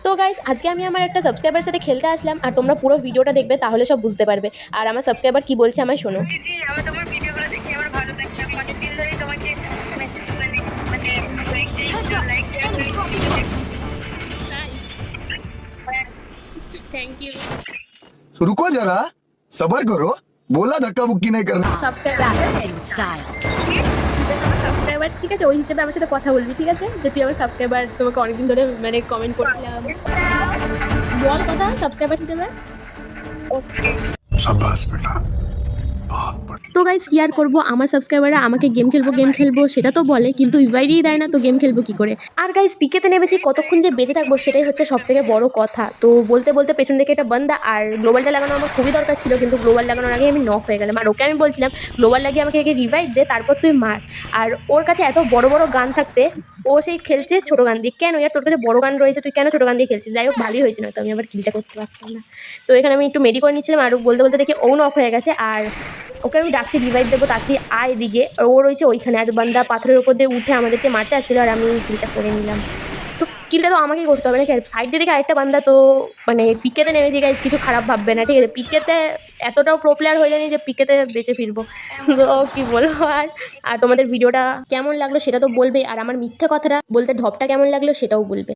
তো গাইস আজকে আমি আমার একটা সাবস্ক্রাইবারের সাথে খেলতে আসলাম আর তোমরা পুরো ভিডিওটা দেখবে তাহলে সব বুঝতে পারবে। আর আমার সাবস্ক্রাইবার কি বলছে আমায় শোনো। জি, আমি তোমার ভিডিওগুলো দেখে আমার ভালো লাগছে। আমি অনেকদিন ধরেই তোমাকে মেসেজ মানে লাইক দেওয়ার জন্য ভিডিও দেখছি। Thank you. रुको जरा सबर करो बोला धक्का मुक्की नहीं करना সাবস্ক্রাইবার ঠিক আছে, ওই হিসেবে আমার সাথে কথা বলবি, ঠিক আছে? যে তুই আমার সাবস্ক্রাইবার, তোমাকে অনেকদিন ধরে মানে কমেন্ট করছিলাম, বল কথা সাবস্ক্রাইবার হিসেবে। शाबाश बेटा बहुत बढ़िया। তো গাইস কি আর করবো, আমার সাবস্ক্রাইবাররা আমাকে গেম খেলবো সেটা তো বলে, কিন্তু ইনভাইটই দেয় না, তো গেম খেলবো কি করে? আর গাইস পিকেতে নেমেছি, কতক্ষণ যে বেঁচে থাকবো সেটাই হচ্ছে সব থেকে বড় কথা। তো বলতে বলতে পেছন থেকে একটা বান্দা, আর গ্লোবালটা লাগানো আমার খুবই দরকার ছিল, কিন্তু গ্লোবাল লাগানোর আগে আমি নক হয়ে গেলাম। আর ওকে আমি বলছিলাম গ্লোবাল লাগিয়ে আমাকে আগে রিভাইভ দে, তারপর তুই মার। আর ওর কাছে এত বড় বড় গান থাকতে ও সেই খেলছে ছোট গান দিয়ে। কেন ইয়ার, তোর কাছে বড় গান রয়েছে, তুই কেন ছোট গান দিয়ে খেলছিস? যাই হোক ভালোই হয়েছে, না তো আমি আবার কিলটা করতে পারতাম না। তো এখানে আমি একটু মেডি করে নিচ্ছিলাম, আর বলতে বলতে দেখি ও নক হয়ে গেছে। আর ওকে আমি ডাকছি রিভাইভ দেবো, তাড়াতাড়ি আয় দিকে। ও রয়েছে ওইখানে, আর বান্দা পাথরের উপর দিয়ে উঠে আমাদেরকে মারতে আসছিল, আর আমি কিলটা করে নিলাম। তো কিলটা তো আমাকেই করতে হবে নাকি? আর সাইড দিয়ে দিকে আরেকটা বান্দা, তো মানে পিকেতে নেমেছি গাইজ, কিছু খারাপ ভাববে না, ঠিক আছে? পিকেতে এতটাও প্রো প্লেয়ার হয়ে যায়নি যে পিকেতে বেঁচে ফিরবো। তো কী বলবো আর। আর তোমাদের ভিডিওটা কেমন লাগলো সেটা তো বলবে, আর আমার মিথ্যে কথাটা বলতে ঢপটা কেমন লাগলো সেটাও বলবে।